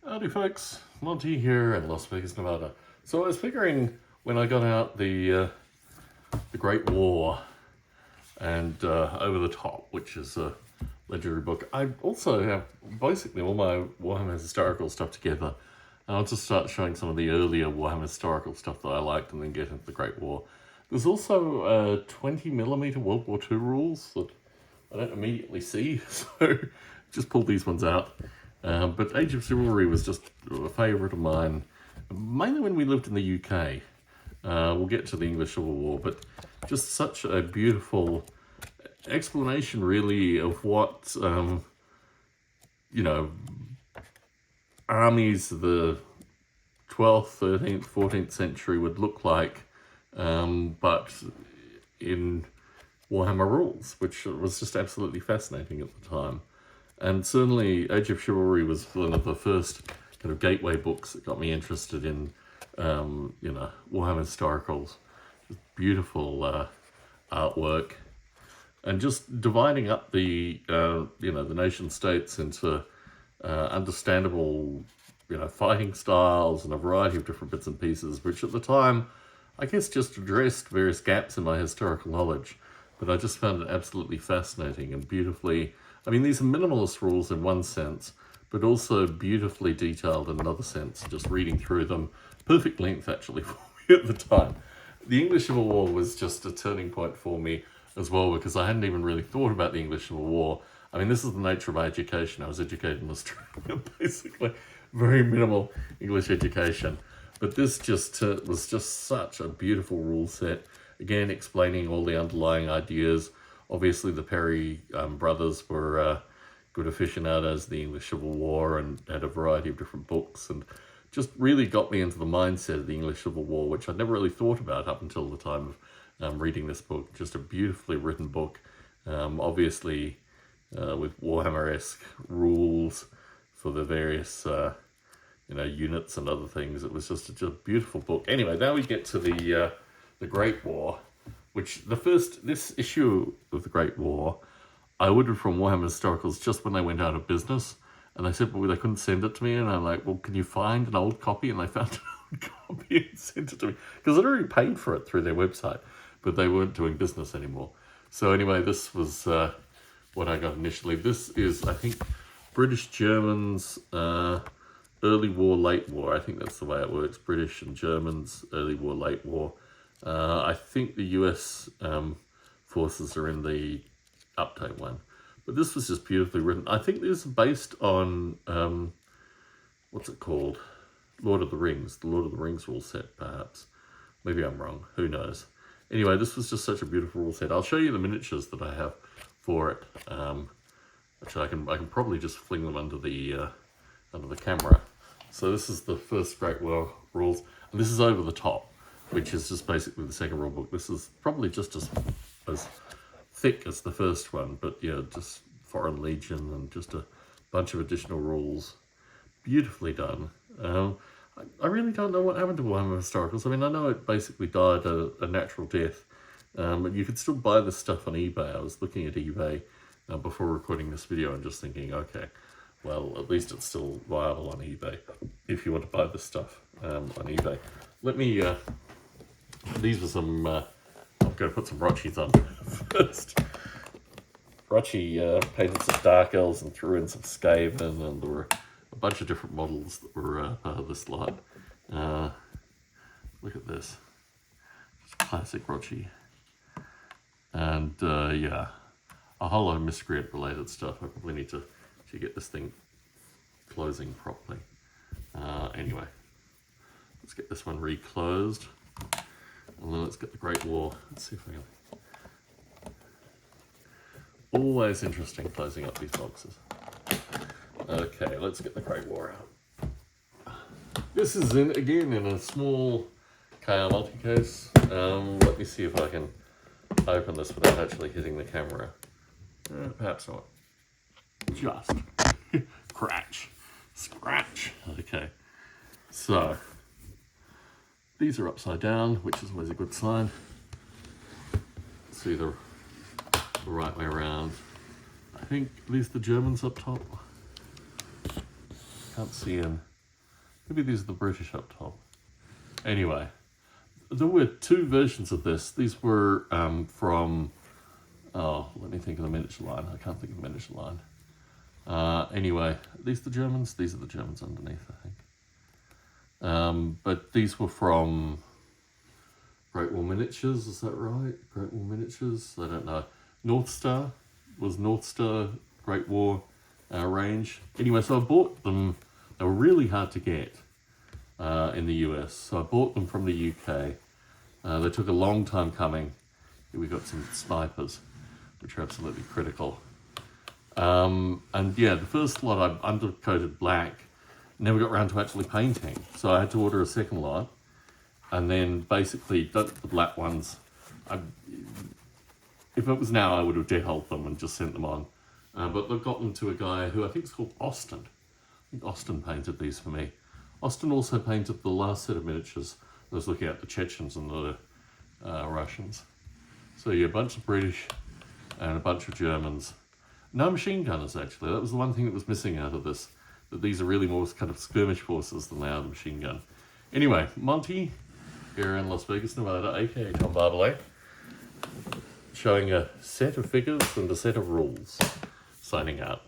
Howdy folks, Monty here in Las Vegas, Nevada. So I was figuring when I got out the Great War and Over the Top, which is a legendary book. I also have basically all my Warhammer historical stuff together. And I'll just start showing some of the earlier Warhammer historical stuff that I liked and then get into the Great War. There's also 20mm World War II rules that I don't immediately see, so just pulled these ones out. But Age of Chivalry was just a favourite of mine, mainly when we lived in the UK. We'll get to the English Civil War, but just such a beautiful explanation, really, of what, armies of the 12th, 13th, 14th century would look like, but in Warhammer rules, which was just absolutely fascinating at the time. And certainly Age of Chivalry was one of the first kind of gateway books that got me interested in, Warhammer historicals. Just beautiful artwork. And just dividing up the, the nation states into understandable, fighting styles and a variety of different bits and pieces, which at the time, I guess just addressed various gaps in my historical knowledge. But I just found it absolutely fascinating and beautifully. I mean, these are minimalist rules in one sense, but also beautifully detailed in another sense, just reading through them. Perfect length, actually, for me at the time. The English Civil War was just a turning point for me as well, because I hadn't even really thought about the English Civil War. I mean, this is the nature of my education. I was educated in Australia, basically. Very minimal English education. But this just was just such a beautiful rule set. Again, explaining all the underlying ideas. Obviously, the Perry brothers were good aficionados of the English Civil War and had a variety of different books, and just really got me into the mindset of the English Civil War, which I'd never really thought about up until the time of reading this book. Just a beautifully written book, obviously with Warhammer-esque rules for the various units and other things. It was just a beautiful book. Anyway, now we get to the Great War, which this issue of the Great War, I ordered from Warhammer Historicals just when they went out of business. And they said, well, they couldn't send it to me. And I'm like, well, can you find an old copy? And they found an old copy and sent it to me. Because I'd already paid for it through their website, but they weren't doing business anymore. So anyway, this was what I got initially. This is, I think, British Germans, early war, late war. I think that's the way it works. British and Germans, early war, late war. I think the US forces are in the update one. But this was just beautifully written. I think this is based on, what's it called? Lord of the Rings. The Lord of the Rings rule set, perhaps. Maybe I'm wrong. Who knows? Anyway, this was just such a beautiful rule set. I'll show you the miniatures that I have for it. Actually, I can probably just fling them under the camera. So this is the first Great War rules. And this is Over the Top, which is just basically the second rule book. This is probably just as thick as the first one, but yeah, just Foreign Legion and just a bunch of additional rules. Beautifully done. I really don't know what happened to Warhammer Historicals. I mean, I know it basically died a natural death, but you could still buy this stuff on eBay. I was looking at eBay before recording this video and just thinking, okay, well, at least it's still viable on eBay if you want to buy this stuff on eBay. Let me, these were some, I'm going to put some Rotchis on first. Rotchi painted some Dark Elves and threw in some Skaven, and there were a bunch of different models that were part of this lot. Look at this. Just classic Rotchi. And yeah, a whole lot of miscreant related stuff. I probably need to get this thing closing properly. Anyway, let's get this one reclosed. And then let's get the Great War. Let's see if I can. Always interesting closing up these boxes. Okay, let's get the Great War out. This is again in a small KR multi-case. Let me see if I can open this without actually hitting the camera. Perhaps not. Just scratch. Okay, so these are upside down, which is always a good sign. See the right way around. I think at least the Germans up top. Can't see in. Maybe these are the British up top. Anyway, there were two versions of this. These were from, let me think of the miniature line. I can't think of the miniature line. Anyway, these are the Germans. These are the Germans underneath, I think. But these were from Great War Miniatures, is that right? Great War Miniatures? I don't know. North Star Great War range. Anyway, so I bought them. They were really hard to get in the US, so I bought them from the UK. They took a long time coming. Here we got some snipers, which are absolutely critical. And yeah, the first lot I undercoated black, never got around to actually painting, so I had to order a second lot, and then basically the black ones, if it was now, I would have dehulled them and just sent them on. But I've got them to a guy who I think is called Austin. I think Austin painted these for me. Austin also painted the last set of miniatures. I was looking at the Chechens and the Russians. So yeah, a bunch of British and a bunch of Germans. No machine gunners, actually. That was the one thing that was missing out of this. That these are really more kind of skirmish forces than they are the machine gun. Anyway, Monty, here in Las Vegas, Nevada, aka Tom Bartley, showing a set of figures and a set of rules. Signing out.